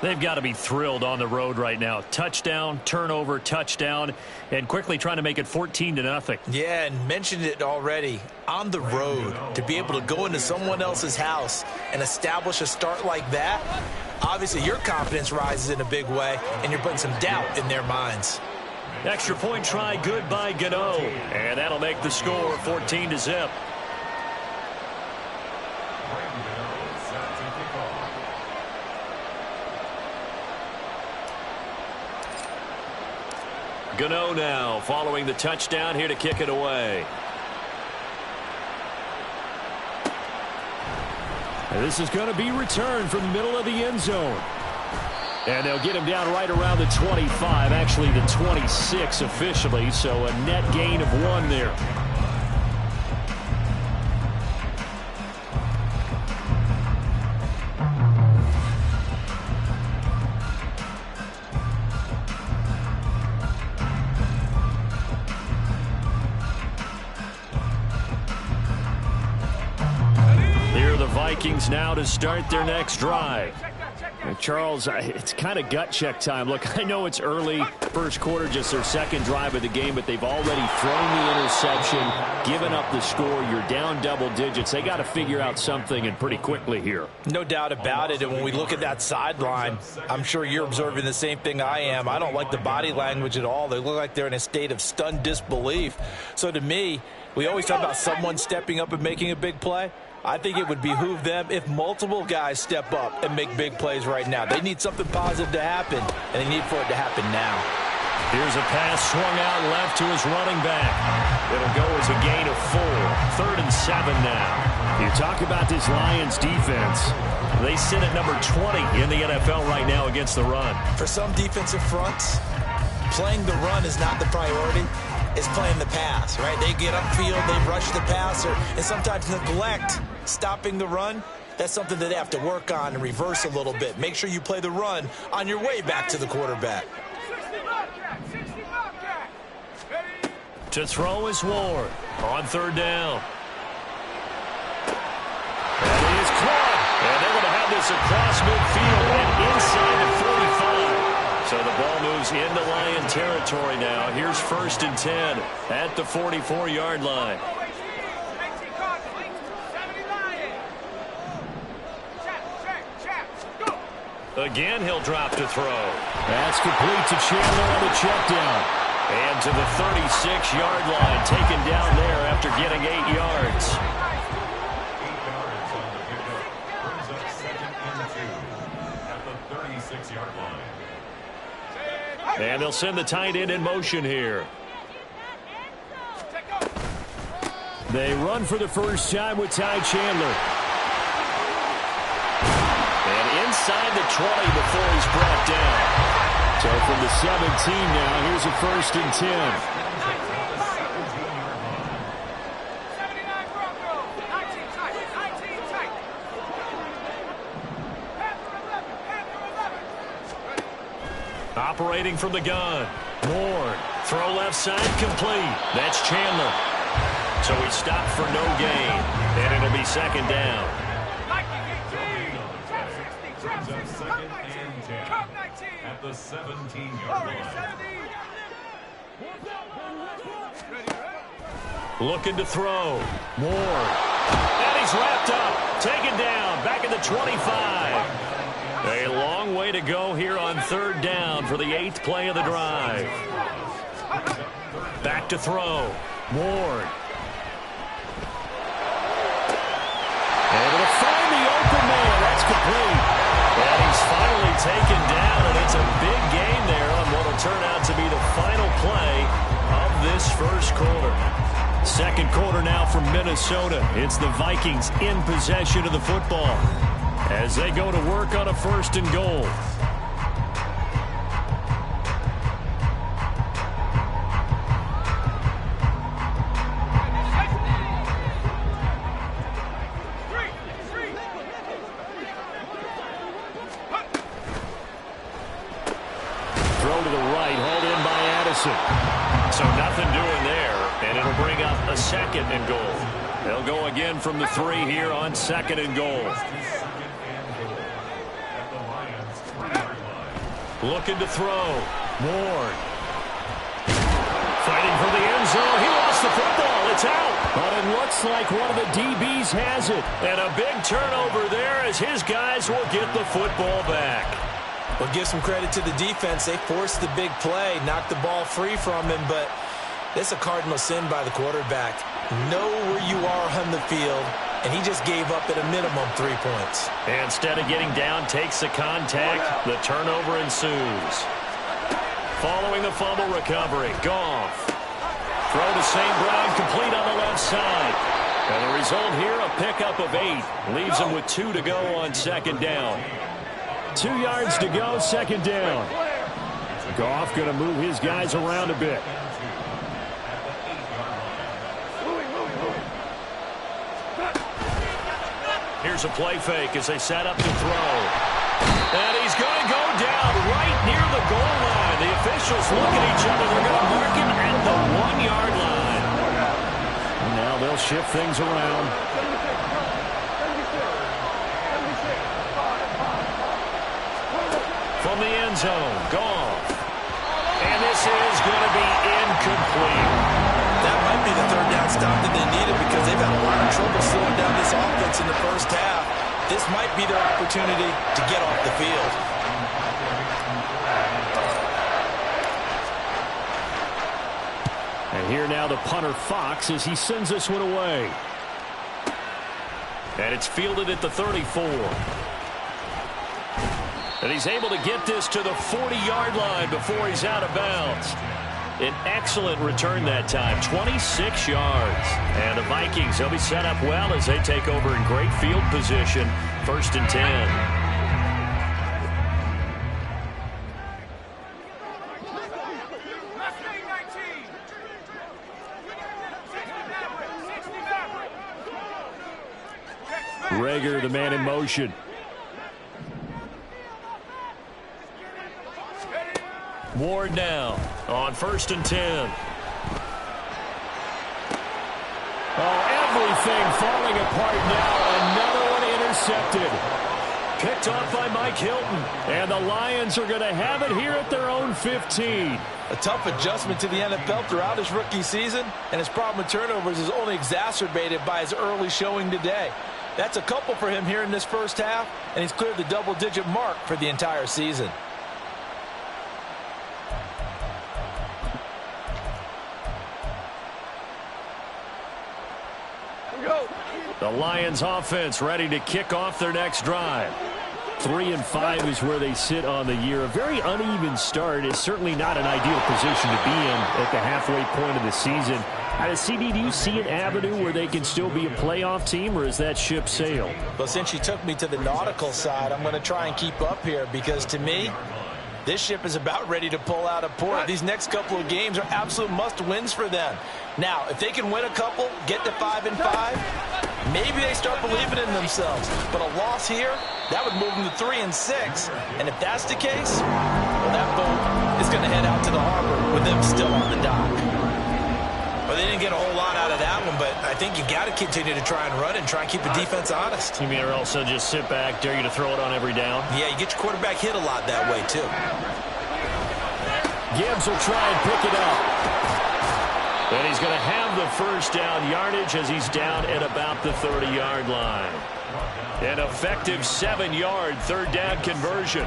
They've got to be thrilled on the road right now. Touchdown, turnover, touchdown, and quickly trying to make it 14-0. Yeah, and mentioned it already. On the road, to be able to go into someone else's house and establish a start like that, obviously your confidence rises in a big way, and you're putting some doubt in their minds. Extra point try good by Gano, and that'll make the score 14-0. Gano now following the touchdown here to kick it away. And this is going to be returned from the middle of the end zone. And they'll get him down right around the 25, actually the 26 officially, so a net gain of 1 there. Vikings now to start their next drive. Charles, it's kind of gut check time. Look, I know it's early, first quarter, just their second drive of the game, but they've already thrown the interception, given up the score. You're down double digits. They got to figure out something, and pretty quickly here. No doubt about it, and when we look at that sideline, I'm sure you're observing the same thing I am. I don't like the body language at all. They look like they're in a state of stunned disbelief. So to me, we always talk about someone stepping up and making a big play. I think it would behoove them if multiple guys step up and make big plays right now. They need something positive to happen, and they need for it to happen now. Here's a pass swung out left to his running back. It'll go as a gain of 4. 3rd and 7 now. You talk about this Lions defense. They sit at number 20 in the NFL right now against the run. For some defensive fronts, playing the run is not the priority. Is playing the pass, right? They get upfield, they rush the passer, and sometimes neglect stopping the run. That's something that they have to work on and reverse a little bit. Make sure you play the run on your way back to the quarterback. To throw is Ward on 3rd down. And he is caught. And they're going to have this across midfield and inside the 45. So the ball moves into Lion territory now. Here's 1st and 10 at the 44-yard line. Again, he'll drop to throw. That's complete to Chandler on the check down. And to the 36-yard line, taken down there after getting 8 yards. 8 yards on the pickup. Brings up 2nd and 2 at the 36-yard line. And they'll send the tight end in motion here. They run for the first time with Ty Chandler. And inside the 20 before he's brought down. So from the 17 now, here's a 1st and 10. Operating from the gun. Ward. Throw left side complete. That's Chandler. So he stopped for no gain. And it'll be 2nd down. Brings up 2nd and 10 at the 17-yard line. Looking to throw. Ward. And he's wrapped up. Taken down. Back at the 25. A long way to go here on 3rd down for the 8th play of the drive. Back to throw. Ward. Able to find the open man. That's complete. And he's finally taken down, and it's a big gain there on what will turn out to be the final play of this first quarter. 2nd quarter now from Minnesota. It's the Vikings in possession of the football as they go to work on a 1st and goal. Throw to the right, hauled in by Addison. So nothing doing there, and it'll bring up a 2nd and goal. They'll go again from the 3 here on 2nd and goal. At the Lions 3-yard Looking to throw. Ward. Fighting for the end zone. He lost the football. It's out. But it looks like one of the DBs has it. And a big turnover there as his guys will get the football back. Well, give some credit to the defense. They forced the big play, knocked the ball free from him, but it's a cardinal sin by the quarterback. Know where you are on the field, and he just gave up at a minimum 3 points. Instead of getting down, takes the contact. The turnover ensues. Following the fumble recovery, Goff. Throw to St. Brown, complete on the left side. And the result here, a pickup of 8. Leaves him with 2 to go on second down. 2 yards to go, second down. Goff going to move his guys around a bit. Here's a play fake as they set up to throw. And he's going to go down right near the goal line. The officials look at each other. They're going to mark him at the 1-yard line. Now they'll shift things around. From the end zone, Goff. And this is going to be incomplete. That might be the third down stop that they needed because they've had a lot of trouble slowing down this offense in the first half. This might be their opportunity to get off the field. And here now the punter Fox as he sends this one away. And it's fielded at the 34. And he's able to get this to the 40-yard line before he's out of bounds. An excellent return that time, 26 yards. And the Vikings, they'll be set up well as they take over in great field position. 1st and 10. Reagor, the man in motion. Ward now on 1st and 10. Oh, everything falling apart now. Another one intercepted. Picked off by Mike Hilton. And the Lions are going to have it here at their own 15. A tough adjustment to the NFL throughout his rookie season, and his problem with turnovers is only exacerbated by his early showing today. That's a couple for him here in this first half, and he's cleared the double-digit mark for the entire season. The Lions offense ready to kick off their next drive. 3-5 is where they sit on the year. A very uneven start is certainly not an ideal position to be in at the halfway point of the season. CD, do you see an avenue where they can still be a playoff team, or is that ship sailed? Well, since you took me to the nautical side, I'm going to try and keep up here because to me, this ship is about ready to pull out of port. These next couple of games are absolute must-wins for them. Now, if they can win a couple, get to 5-5, maybe they start believing in themselves. But a loss here, that would move them to 3-6. And if that's the case, well, that boat is going to head out to the harbor with them still on the dock. Well, they didn't get a whole lot out of that one, but I think you got to continue to try and run and try and keep the defense honest. You mean or also just sit back, dare you to throw it on every down? Yeah, you get your quarterback hit a lot that way, too. Gibbs will try and pick it up. And he's going to have the first down yardage as he's down at about the 30-yard line. An effective 7-yard third down conversion.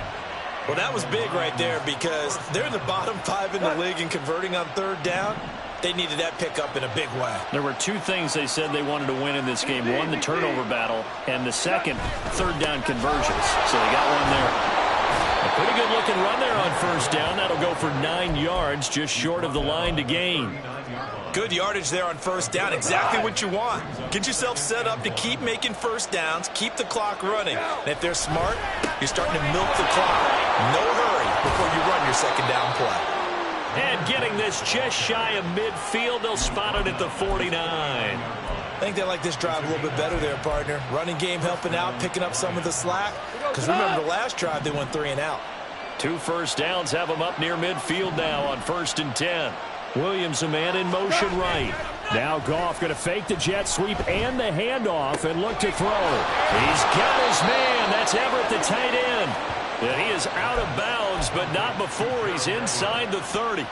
Well, that was big right there because they're in the bottom 5 in the league in converting on third down. They needed that pickup in a big way. There were 2 things they said they wanted to win in this game. One, the turnover battle, and the second, third down conversions. So they got one there. A pretty good looking run there on first down. That'll go for 9 yards, just short of the line to gain. Good yardage there on first down. Exactly what you want. Get yourself set up to keep making first downs, keep the clock running. And if they're smart, you're starting to milk the clock. No hurry before you run your second down play. And getting this just shy of midfield, they'll spot it at the 49. I think they like this drive a little bit better there, partner. Running game helping out, picking up some of the slack. Because remember, the last drive they went 3 and out. 2 first downs have them up near midfield now on 1st and 10. Williams, a man in motion right. Now Goff going to fake the jet sweep and the handoff and look to throw. He's got his man. That's Everett, the tight end. And he is out of bounds, but not before he's inside the 30.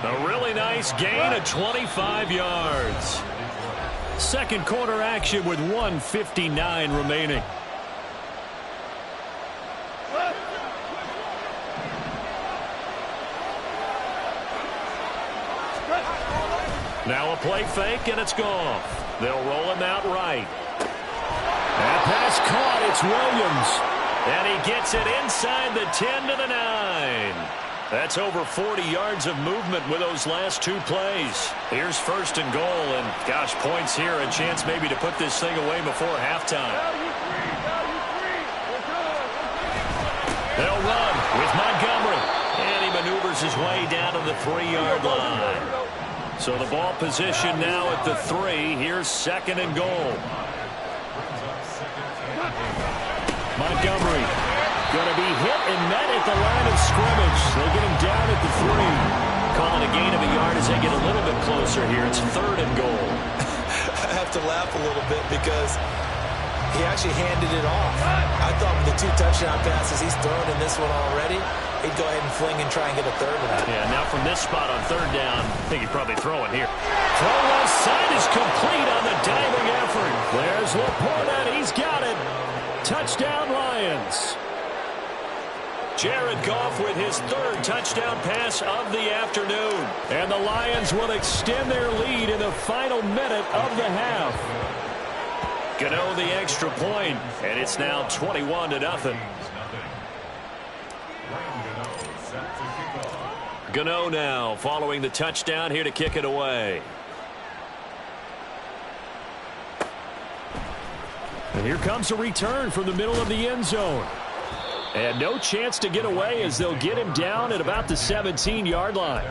A really nice gain of 25 yards. Second quarter action with 1:59 remaining. Now a play fake, and it's gone. They'll roll him out right. That pass caught. It's Williams. And he gets it inside the 10 to the 9. That's over 40 yards of movement with those last two plays. Here's first and goal, and gosh, points here, a chance maybe to put this thing away before halftime. They'll run with Montgomery, and he maneuvers his way down to the 3-yard line. So the ball position now at the 3. Here's second and goal. Montgomery going to be hit and met at the line of scrimmage. They get him down at the 3. Calling a gain of a yard as they get a little bit closer here. It's third and goal. I have to laugh a little bit because he actually handed it off. I thought with the 2 touchdown passes he's thrown in this one already, he'd go ahead and fling and try and get a third one. Yeah, now from this spot on third down, I think he'd probably throw it here. Throw left side is complete on the diving effort. There's Laporta. He's got it. Touchdown Lions. Jared Goff with his third touchdown pass of the afternoon. And the Lions will extend their lead in the final minute of the half. Gano the extra point, and it's now 21-0. Gano now following the touchdown here to kick it away. And here comes a return from the middle of the end zone. And no chance to get away as they'll get him down at about the 17-yard line.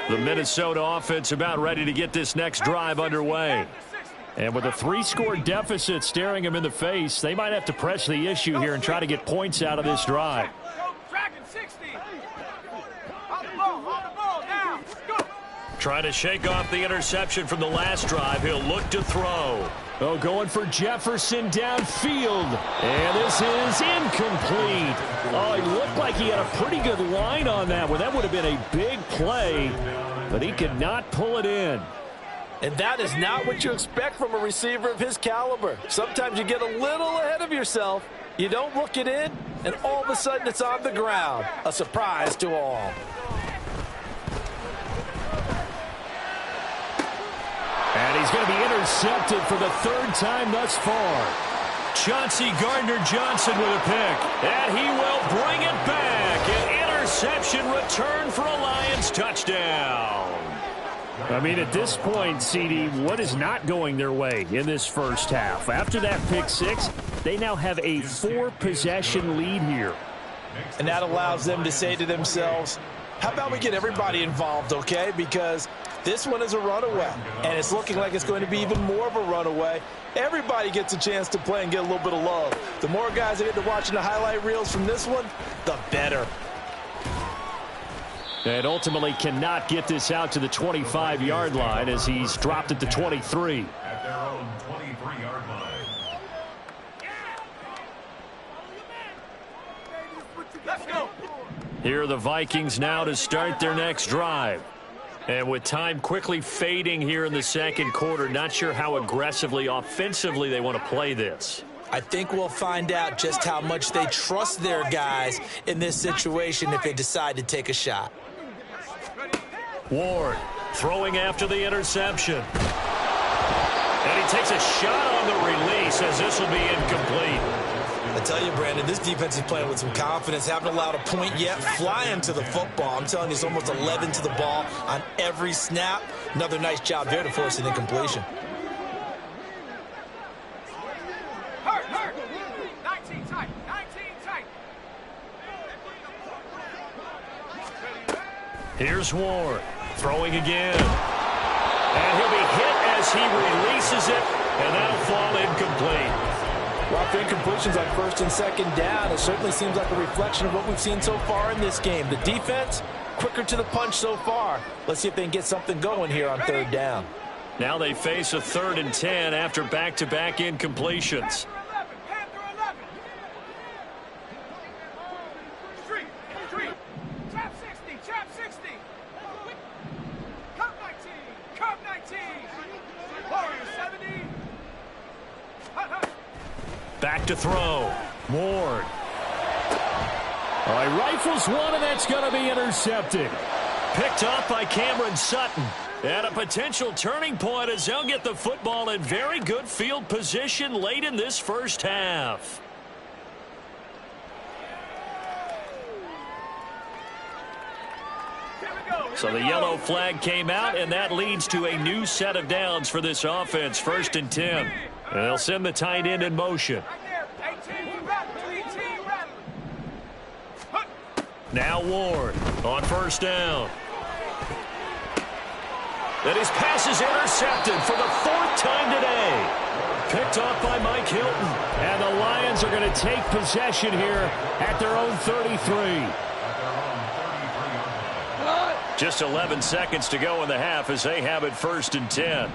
The Minnesota offense about ready to get this next drive underway. And with a 3-score deficit staring them in the face, they might have to press the issue here and try to get points out of this drive. Trying to shake off the interception from the last drive. He'll look to throw. Oh, going for Jefferson downfield. And this is incomplete. Oh, he looked like he had a pretty good line on that one. That would have been a big play, but he could not pull it in. And that is not what you expect from a receiver of his caliber. Sometimes you get a little ahead of yourself. You don't look it in, and all of a sudden it's on the ground. A surprise to all. And he's going to be intercepted for the third time thus far. Chauncey Gardner-Johnson with a pick. And he will bring it back. An interception return for a Lions touchdown. I mean, at this point, CD, what is not going their way in this first half? After that pick 6, they now have a 4-possession lead here. And that allows them to say to themselves, how about we get everybody involved, okay? Because this one is a runaway, and it's looking like it's going to be even more of a runaway. Everybody gets a chance to play and get a little bit of love. The more guys that get to watching the highlight reels from this one, the better. And ultimately cannot get this out to the 25-yard line as he's dropped at the 23. At their own 23-yard line. Let's go. Here are the Vikings now to start their next drive. And with time quickly fading here in the second quarter, not sure how aggressively, offensively they want to play this. I think we'll find out just how much they trust their guys in this situation if they decide to take a shot. Ward throwing after the interception. And he takes a shot on the release as this will be incomplete. I tell you, Brandon, this defense is playing with some confidence. Haven't allowed a point yet. Flying to the football. I'm telling you, it's almost 11 to the ball on every snap. Another nice job there to force an incompletion. Hurt. 19 tight. Here's Ward throwing again. And he'll be hit as he releases it, and that'll fall incomplete. Well, for incompletions on first and second down, it certainly seems like a reflection of what we've seen so far in this game. The defense, quicker to the punch so far. Let's see if they can get something going here on third down. Now they face a 3rd and 10 after back-to-back incompletions. Back to throw. Ward. All right, rifles one, and that's going to be intercepted. Picked up by Cameron Sutton. And a potential turning point as they'll get the football in very good field position late in this first half. So the yellow flag came out, and that leads to a new set of downs for this offense. 1st and 10. And they'll send the tight end in motion. Now Ward on 1st down. And his pass is intercepted for the 4th time today. Picked off by Mike Hilton. And the Lions are going to take possession here at their own 33. Just 11 seconds to go in the half as they have it 1st and 10.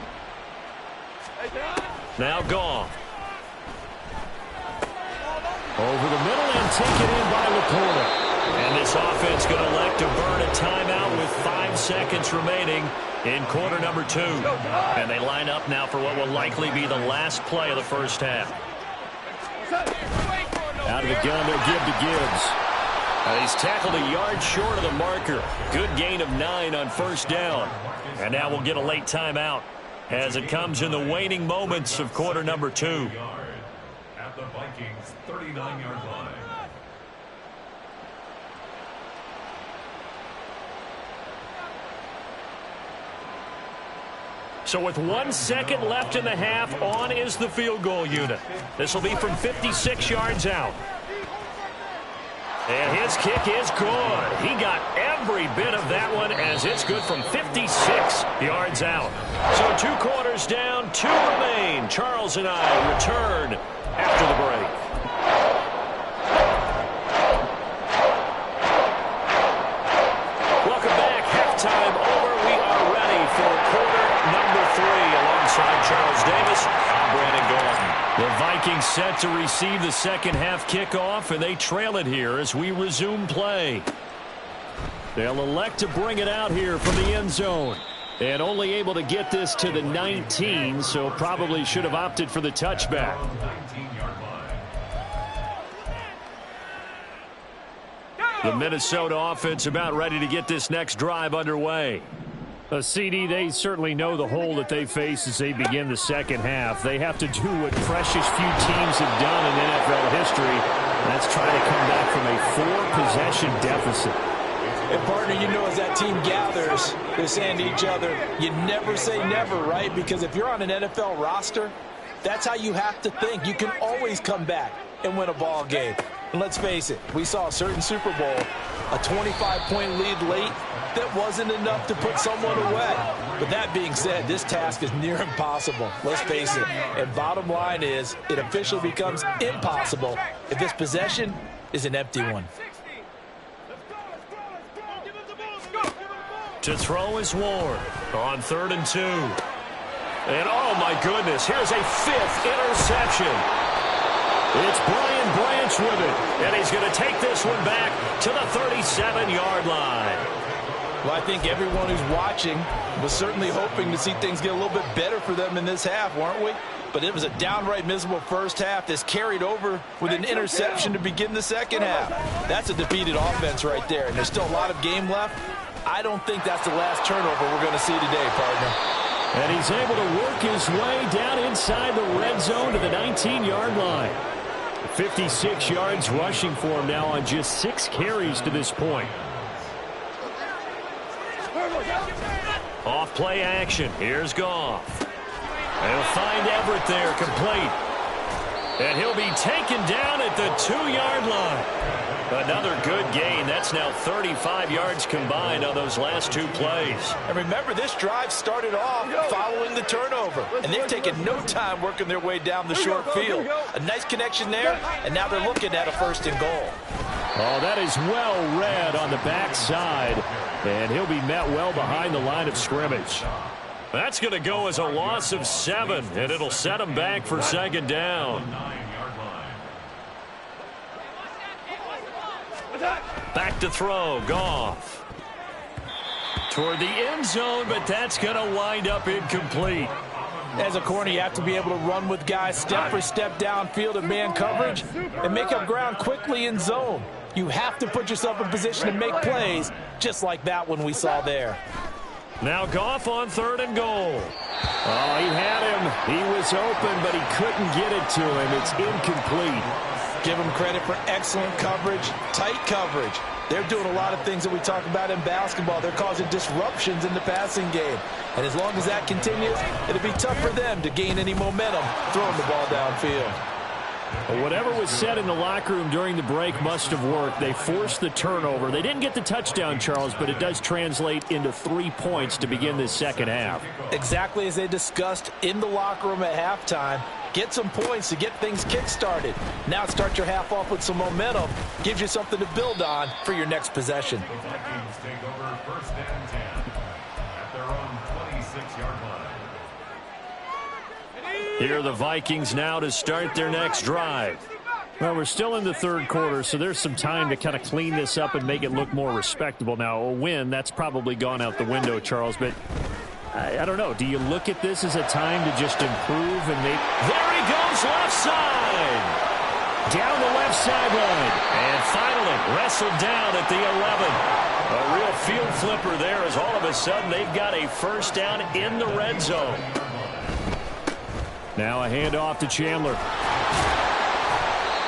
Now Goff. Over the middle and taken in by Laporta. And this offense going to elect to burn a timeout with 5 seconds remaining in quarter number 2. And they line up now for what will likely be the last play of the first half. Out of the gun, they'll give to Gibbs. He's tackled a yard short of the marker. Good gain of 9 on 1st down. And now we'll get a late timeout as it comes in the waning moments of quarter number 2. At the Vikings 39-yard line. So with 1 second left in the half, on is the field goal unit. This will be from 56 yards out. And his kick is good. He got every bit of that one as it's good from 56 yards out. So 2 quarters down, 2 remain. Charles and I return after the break. Welcome back. Halftime over. We are ready for quarter number 3 alongside Charles Davis. I'm Brandon Gaulton. The Vikings set to receive the second half kickoff, and they trail it here as we resume play. They'll elect to bring it out here from the end zone. And only able to get this to the 19, so probably should have opted for the touchback. The Minnesota offense about ready to get this next drive underway. CD, they certainly know the hole that they face as they begin the second half. They have to do what precious few teams have done in NFL history. That's try to come back from a 4-possession deficit. And partner, you know, as that team gathers, they're saying to each other, you never say never, right? Because if you're on an NFL roster, that's how you have to think. You can always come back and win a ball game. And let's face it, we saw a certain Super Bowl, a 25-point lead late, that wasn't enough to put someone away. But that being said, this task is near impossible. Let's face it. And bottom line is, it officially becomes impossible if this possession is an empty one. To throw is Ward on 3rd and 2. And oh my goodness, here's a 5th interception. It's Brian Branch with it. And he's going to take this one back to the 37-yard line. Well, I think everyone who's watching was certainly hoping to see things get a little bit better for them in this half, weren't we? But it was a downright miserable first half that's carried over with an interception to begin the second half. That's a defeated offense right there, and there's still a lot of game left. I don't think that's the last turnover we're going to see today, partner. And he's able to work his way down inside the red zone to the 19-yard line. 56 yards rushing for him now on just 6 carries to this point. Off play action. Here's Goff. They'll find Everett there, complete. And he'll be taken down at the 2-yard line. Another good gain. That's now 35 yards combined on those last 2 plays. And remember, this drive started off following the turnover. And they've taken no time working their way down the short field. A nice connection there, and now they're looking at a 1st and goal. Oh, that is well read on the backside. And he'll be met well behind the line of scrimmage. That's going to go as a loss of 7, and it'll set him back for 2nd down. Back to throw, Goff. Toward the end zone, but that's going to wind up incomplete. As a corner, you have to be able to run with guys step for step downfield in man coverage and make up ground quickly in zone. You have to put yourself in position to make plays, just like that one we saw there. Now Goff on 3rd and goal. Oh, he had him. He was open, but he couldn't get it to him. It's incomplete. Give him credit for excellent coverage, tight coverage. They're doing a lot of things that we talk about in basketball. They're causing disruptions in the passing game. And as long as that continues, it'll be tough for them to gain any momentum throwing the ball downfield. Well, whatever was said in the locker room during the break must have worked. They forced the turnover. They didn't get the touchdown, Charles, but it does translate into 3 points to begin this second half. Exactly as they discussed in the locker room at halftime. Get some points to get things kick-started. Now start your half off with some momentum. Gives you something to build on for your next possession. The Vikings take over 1st and 10 at their own 26-yard line. Here are the Vikings now to start their next drive. Well, we're still in the 3rd quarter, so there's some time to kind of clean this up and make it look more respectable. Now, a win, that's probably gone out the window, Charles, but I don't know. Do you look at this as a time to just improve and make... There he goes, left side. Down the left sideline. And finally wrestled down at the 11. A real field flipper there as all of a sudden they've got a 1st down in the red zone. Now a handoff to Chandler.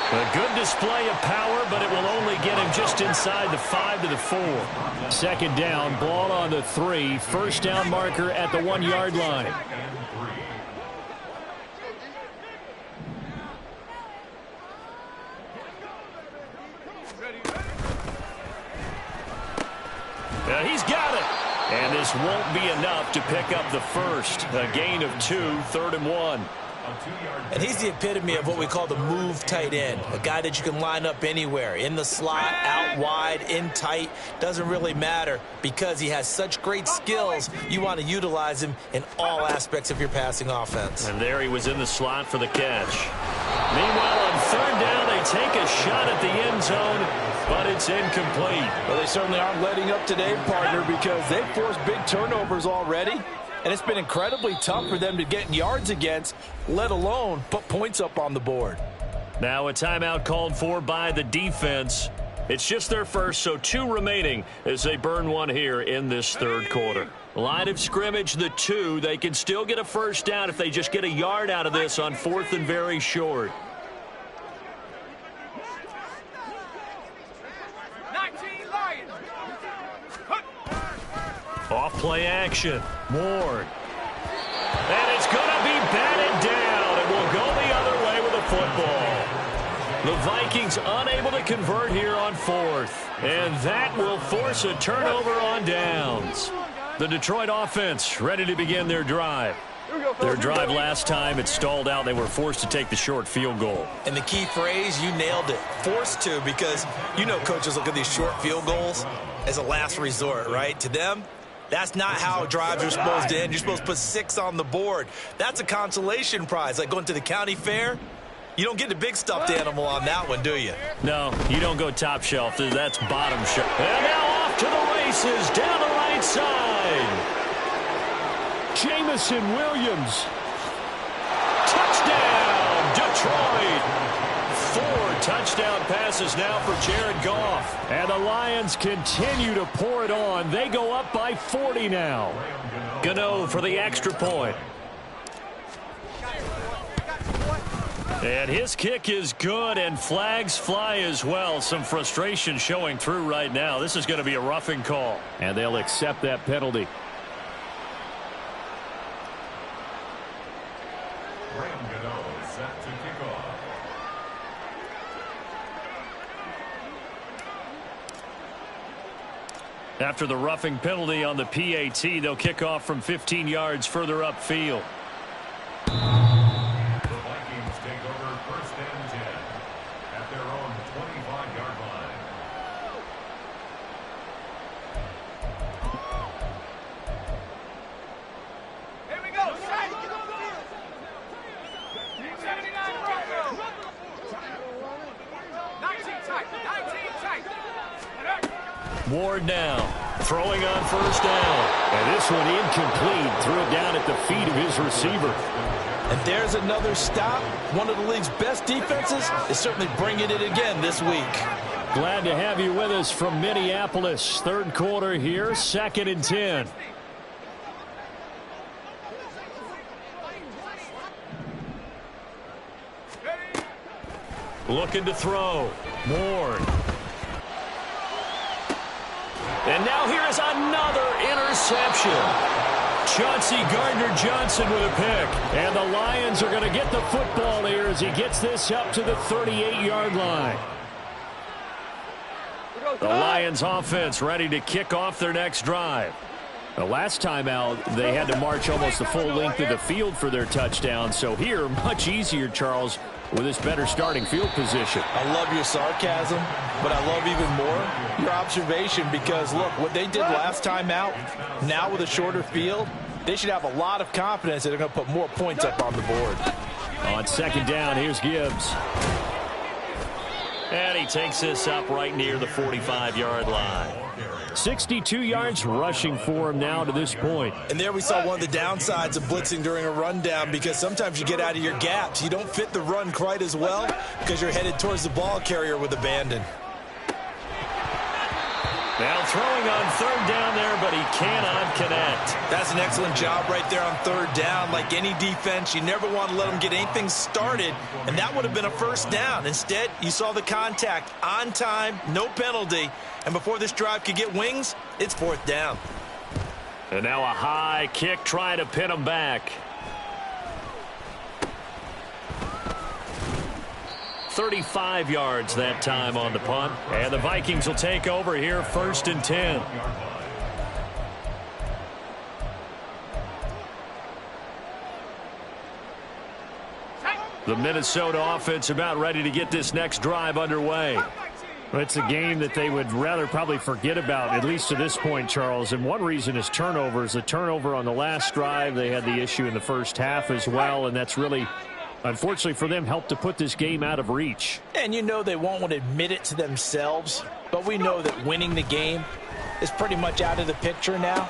A good display of power, but it will only get him just inside the 5 to the 4. 2nd down, ball on the 3. 1st down marker at the 1-yard line. He's got it. And this won't be enough to pick up the 1st. A gain of 2, 3rd and 1. And he's the epitome of what we call the move tight end. A guy that you can line up anywhere. In the slot, out wide, in tight. Doesn't really matter because he has such great skills. You want to utilize him in all aspects of your passing offense. And there he was in the slot for the catch. Meanwhile, on 3rd down, they take a shot at the end zone, but it's incomplete. Well, they certainly aren't letting up today, partner, because they've forced big turnovers already. And it's been incredibly tough for them to get yards against, let alone put points up on the board. Now a timeout called for by the defense. It's just their first, so 2 remaining as they burn one here in this 3rd quarter. Line of scrimmage, the 2. They can still get a 1st down if they just get a yard out of this on 4th and very short. 19 Lions. Off play action. Ward. And it's going to be batted down. It will go the other way with a football. The Vikings unable to convert here on 4th. And that will force a turnover on downs. The Detroit offense ready to begin their drive. Their drive last time, it stalled out. They were forced to take the short field goal. And the key phrase, you nailed it. Forced to, because you know coaches look at these short field goals as a last resort, right? To them, that's not how drives are supposed to end. You're supposed to put 6 on the board. That's a consolation prize, like going to the county fair. You don't get the big stuffed animal on that one, do you? No, you don't go top shelf. That's bottom shelf. And now off to the races down the right side. Jamison Williams. Touchdown, Detroit. 4 touchdown passes now for Jared Goff. And the Lions continue to pour it on. They go up by 40 now. Gano for the extra point. And his kick is good, and flags fly as well. Some frustration showing through right now. This is going to be a roughing call. And they'll accept that penalty. Graham Gano set to kick off. After the roughing penalty on the PAT, they'll kick off from 15 yards further upfield. Take over 1st and 10 at their own 25-yard line. Here we go. 79 Broncos. 19 tight. 19 tight. Ward now, throwing on first down. And this one incomplete. Threw it down at the feet of his receiver. And there's another stop. One of the league's best defenses is certainly bringing it again this week. Glad to have you with us from Minneapolis. Third quarter here, 2nd and 10. Looking to throw. Ward. And now here is another interception. Chauncey Gardner-Johnson with a pick. And the Lions are going to get the football here as he gets this up to the 38-yard line. The Lions offense ready to kick off their next drive. The last time out, they had to march almost the full length of the field for their touchdown. So here, much easier, Charles, with this better starting field position. I love your sarcasm, but I love even more your observation because, look, what they did last time out, now with a shorter field, they should have a lot of confidence that they're going to put more points up on the board. On 2nd down, here's Gibbs. And he takes this up right near the 45-yard line. 62 yards rushing for him now to this point. And there we saw one of the downsides of blitzing during a rundown because sometimes you get out of your gaps. You don't fit the run quite as well because you're headed towards the ball carrier with abandon. Now throwing on 3rd down there, but he cannot connect. That's an excellent job right there on 3rd down. Like any defense, you never want to let them get anything started, and that would have been a 1st down. Instead, you saw the contact on time, no penalty, and before this drive could get wings, it's 4th down. And now a high kick trying to pin him back. 35 yards that time on the punt. And the Vikings will take over here, 1st and 10. The Minnesota offense about ready to get this next drive underway. It's a game that they would rather probably forget about, at least to this point, Charles. And one reason is turnovers. A turnover on the last drive. They had the issue in the first half as well, and that's really, unfortunately for them, helped to put this game out of reach. And you know they won't want to admit it to themselves, but we know that winning the game is pretty much out of the picture now.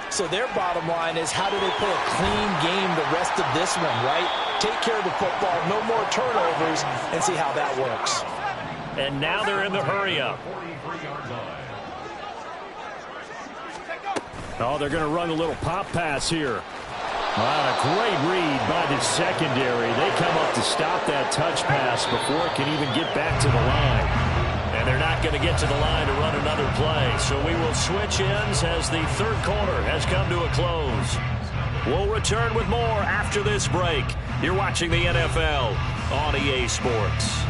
So their bottom line is, how do they play a clean game the rest of this one, right? Take care of the football, no more turnovers, and see how that works. And now they're in the hurry-up. Oh, they're going to run a little pop pass here. A great read by the secondary. They come up to stop that touch pass before it can even get back to the line. And they're not going to get to the line to run another play. So we will switch ends as the 3rd quarter has come to a close. We'll return with more after this break. You're watching the NFL on EA Sports.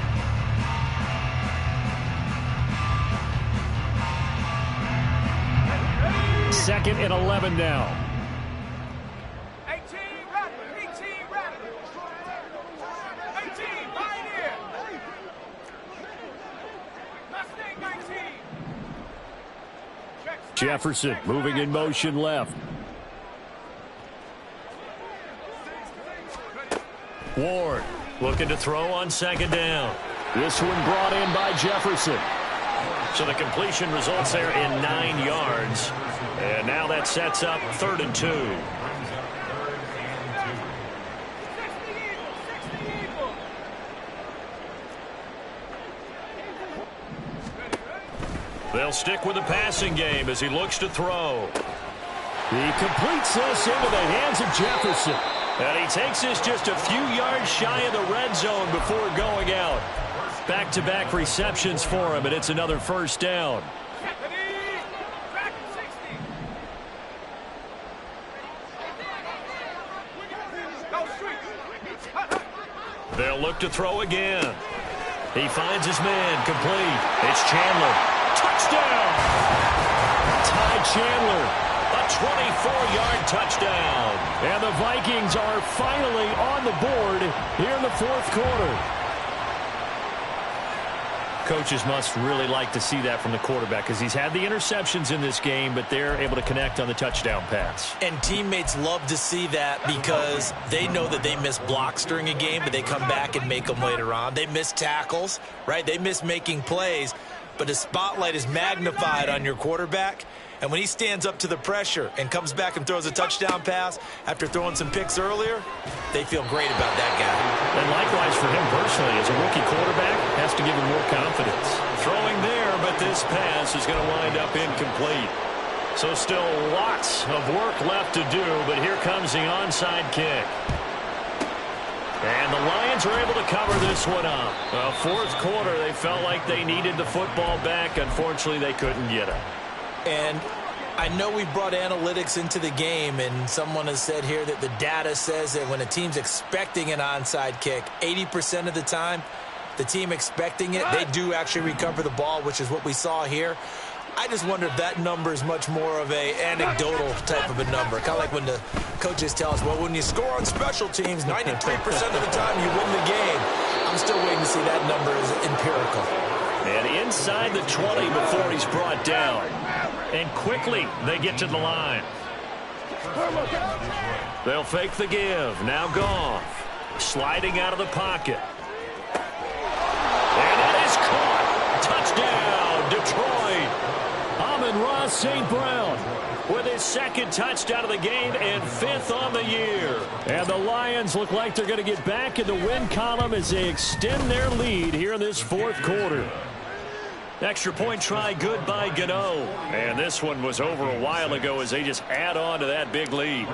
2nd and 11 now. 18 Rattler. 18 Pioneer. Mustang 19. Jefferson moving in motion left. Ward looking to throw on 2nd down. This one brought in by Jefferson. So the completion results there in 9 yards. And now that sets up 3rd and 2. They'll stick with the passing game as he looks to throw. He completes this into the hands of Jefferson. And he takes this just a few yards shy of the red zone before going out. Back-to-back receptions for him, and it's another 1st down. They'll look to throw again. He finds his man, complete. It's Chandler. Touchdown! Ty Chandler, a 24-yard touchdown. And the Vikings are finally on the board here in the 4th quarter. Coaches must really like to see that from the quarterback because he's had the interceptions in this game, but they're able to connect on the touchdown pass. And teammates love to see that because they know that they miss blocks during a game, but they come back and make them later on. They miss tackles, right? They miss making plays, but the spotlight is magnified on your quarterback. And when he stands up to the pressure and comes back and throws a touchdown pass after throwing some picks earlier, they feel great about that guy. And likewise for him personally, as a rookie quarterback, has to give him more confidence. Throwing there, but this pass is going to wind up incomplete. So still lots of work left to do, but here comes the onside kick. And the Lions are able to cover this one up. Fourth quarter, they felt like they needed the football back. Unfortunately, they couldn't get it. And I know we brought analytics into the game, and someone has said here that the data says that when a team's expecting an onside kick, 80% of the time, the team expecting it, they do actually recover the ball, which is what we saw here. I just wonder if that number is much more of a anecdotal type of a number. Kind of like when the coaches tell us, well, when you score on special teams, 93% of the time you win the game. I'm still waiting to see that number is empirical. And inside the 20 before he's brought down. And quickly they get to the line. They'll fake the give. Now Goff. Sliding out of the pocket. And it is caught. Touchdown, Detroit. Amon-Ra St. Brown with his second touchdown of the game and fifth on the year. And the Lions look like they're going to get back in the win column as they extend their lead here in this fourth quarter. Extra point try good by Gano. And this one was over a while ago as they just add on to that big lead.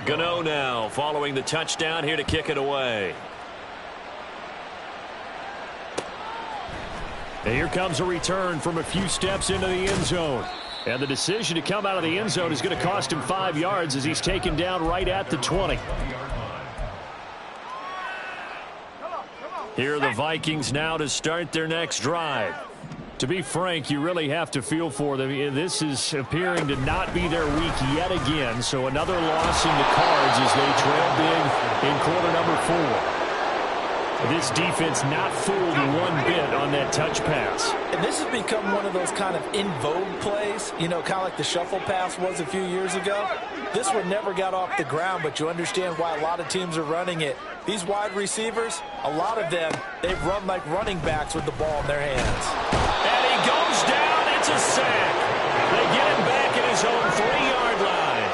Gano now following the touchdown here to kick it away. And here comes a return from a few steps into the end zone. And the decision to come out of the end zone is going to cost him 5 yards as he's taken down right at the 20. Here are the Vikings now to start their next drive. To be frank, you really have to feel for them. This is appearing to not be their week yet again. So another loss in the cards as they trail big in quarter number 4. This defense not fooled one bit on that touch pass. And this has become one of those kind of in vogue plays, you know, kind of like the shuffle pass was a few years ago. This one never got off the ground, but you understand why a lot of teams are running it. These wide receivers, a lot of them, they've run like running backs with the ball in their hands. And he goes down. It's a sack. They get him back at his own 3-yard line.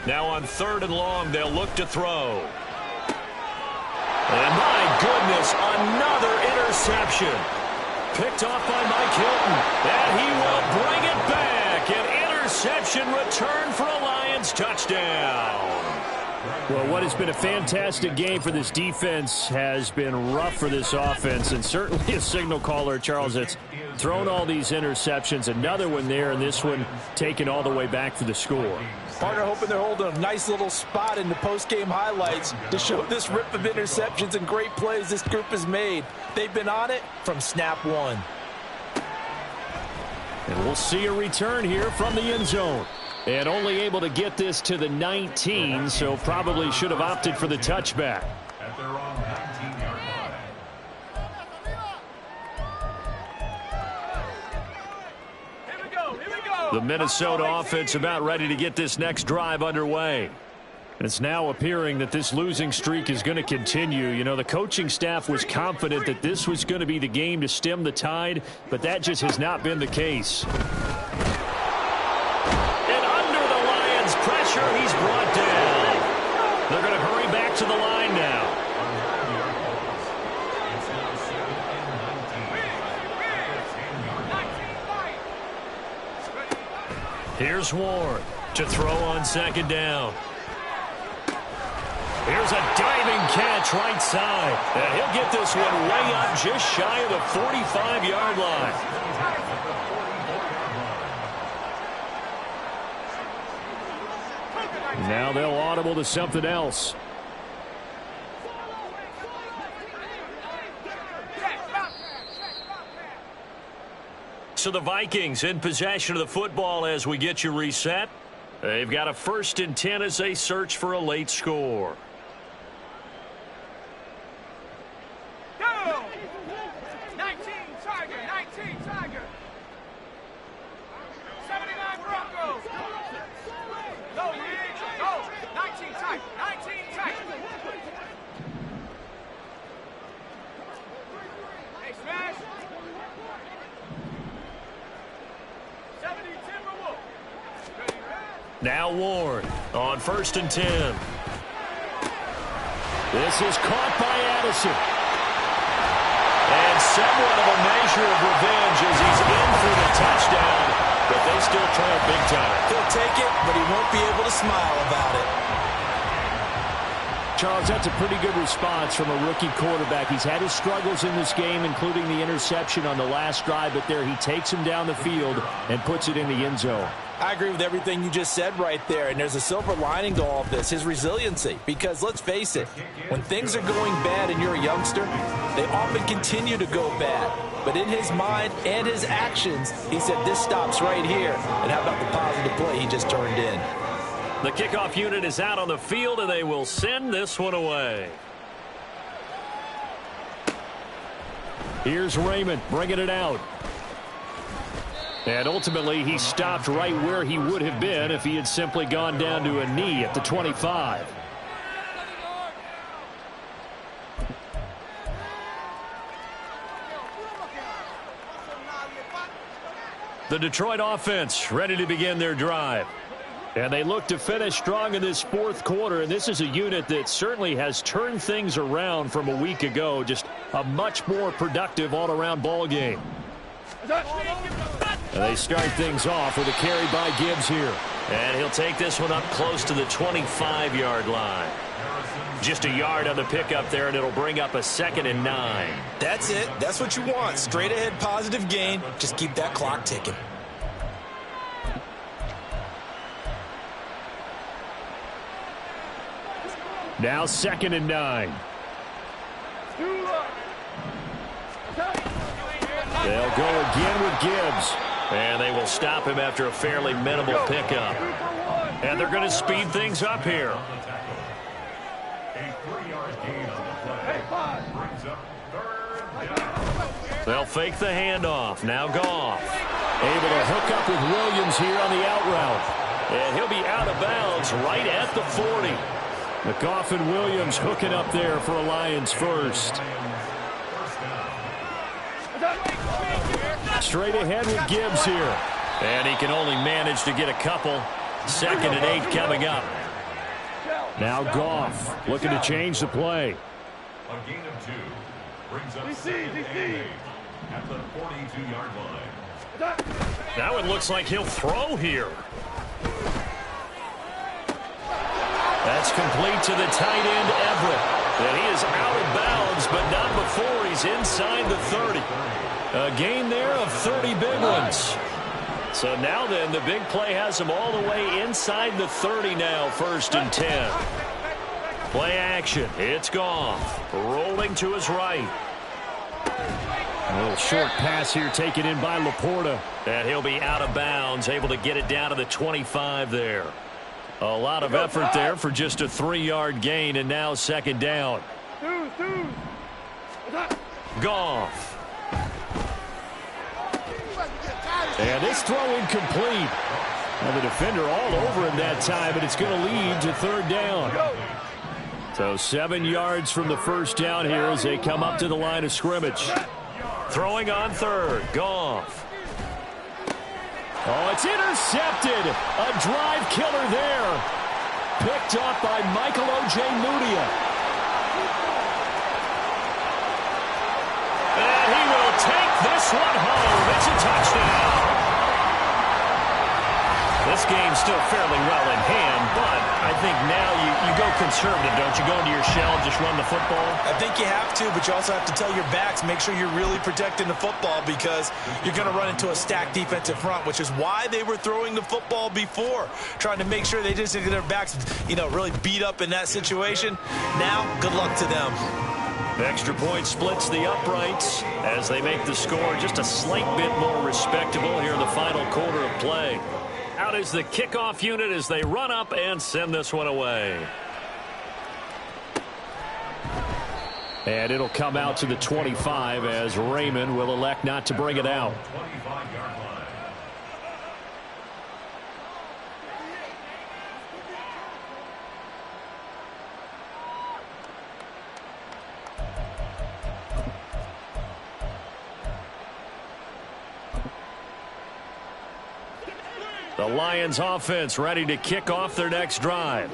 Now on 3rd and long, they'll look to throw. And my goodness, another interception. Picked off by Mike Hilton. And he will bring it back. An interception return for a Lions touchdown. Well, what has been a fantastic game for this defense has been rough for this offense. And certainly a signal caller, Charles, that's thrown all these interceptions. Another one there, and this one taken all the way back for the score. Partner hoping they're holding a nice little spot in the post-game highlights to show this rip of interceptions and great plays this group has made. They've been on it from snap one. And we'll see a return here from the end zone. And only able to get this to the 19, so probably should have opted for the touchback. At their own 19-yard line. The Minnesota offense about ready to get this next drive underway. It's now appearing that this losing streak is going to continue. You know, the coaching staff was confident that this was going to be the game to stem the tide, but that just has not been the case. And under the Lions' pressure, he's brought down. They're going to hurry back to the line now. Here's Ward to throw on 2nd down. Here's a diving catch right side. And he'll get this one way up just shy of the 45-yard line. Now they'll audible to something else. So the Vikings in possession of the football as we get you reset. They've got a 1st and 10 as they search for a late score. Go! 19 Tiger, 19 Tiger. 79 Broncos. Go, Ridge. Go. 19 Tiger, 19 Tiger. Hey, Smash. 70 Timberwolves. Ready, man? Now Ward on 1st and 10. This is caught by Addison. And somewhat of a measure of revenge as he's in for the touchdown, but they still trail big time. He'll take it, but he won't be able to smile about it. Charles, that's a pretty good response from a rookie quarterback. He's had his struggles in this game, including the interception on the last drive, but there he takes him down the field and puts it in the end zone. I agree with everything you just said right there, and there's a silver lining to all of this, his resiliency. Because let's face it, when things are going bad and you're a youngster, they often continue to go bad. But in his mind and his actions, he said, this stops right here. And how about the positive play he just turned in? The kickoff unit is out on the field, and they will send this one away. Here's Raymond bringing it out. And ultimately, he stopped right where he would have been if he had simply gone down to a knee at the 25. The Detroit offense ready to begin their drive. And they look to finish strong in this 4th quarter, and this is a unit that certainly has turned things around from a week ago. Just a much more productive all-around ball game. And they start things off with a carry by Gibbs here. And he'll take this one up close to the 25-yard line. Just a yard on the pickup there, and it'll bring up a 2nd and 9. That's it. That's what you want. Straight ahead positive gain. Just keep that clock ticking. Now 2nd and 9. They'll go again with Gibbs. And they will stop him after a fairly minimal pickup. And they're going to speed things up here. A 3-yard gain on the play. Brings up 3rd down. They'll fake the handoff. Now Goff. Able to hook up with Williams here on the out route. And he'll be out of bounds right at the 40. McGoff and Williams hooking up there for a Lions first. Straight ahead with Gibbs here. And he can only manage to get a couple. 2nd and 8 coming up. Now Goff looking to change the play. A gain of 2. Brings up 2nd and 8 at the 42-yard line. Now it looks like he'll throw here. That's complete to the tight end, Everett. And he is out of bounds, but not before he's inside the 30. A gain there of 30 big ones. So now then, the big play has him all the way inside the 30 now, 1st and 10. Play action. It's Goff. Rolling to his right. A little short pass here taken in by Laporta. And he'll be out of bounds, able to get it down to the 25 there. A lot of effort there for just a 3-yard gain, and now 2nd down. Goff. And this throw incomplete. And the defender all over him that time, but it's going to lead to 3rd down. So 7 yards from the 1st down here as they come up to the line of scrimmage. Throwing on 3rd. Goff. Oh, it's intercepted. A drive killer there. Picked up by Michael Ojemudia. And he will take this one home. It's a touchdown. This game's still fairly well in hand, but I think now you go conservative, don't you? Go into your shell and just run the football? I think you have to, but you also have to tell your backs, make sure you're really protecting the football because you're going to run into a stacked defensive front, which is why they were throwing the football before, trying to make sure they didn't get their backs, really beat up in that situation. Now, good luck to them. Extra point splits the uprights as they make the score just a slight bit more respectable here in the final quarter of play. Out is the kickoff unit as they run up and send this one away. And it'll come out to the 25 as Raymond will elect not to bring it out. 25-yard line. The Lions offense ready to kick off their next drive.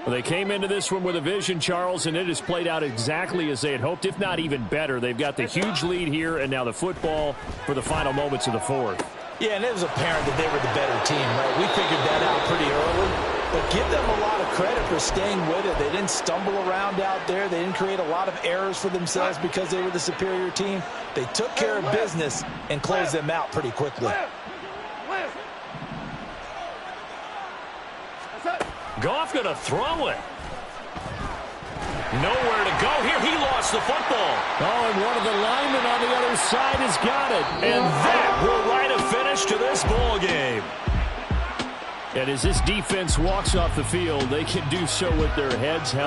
Well, they came into this one with a vision, Charles, and it has played out exactly as they had hoped, if not even better. They've got the huge lead here, and now the football for the final moments of the fourth. Yeah, and it was apparent that they were the better team, right? We figured that out pretty early. But give them a lot of credit for staying with it. They didn't stumble around out there. They didn't create a lot of errors for themselves because they were the superior team. They took care of business and closed them out pretty quickly. Goff going to throw it. Nowhere to go here. He lost the football. Oh, and one of the linemen on the other side has got it. And that will write a finish to this ball game. And as this defense walks off the field, they can do so with their heads held.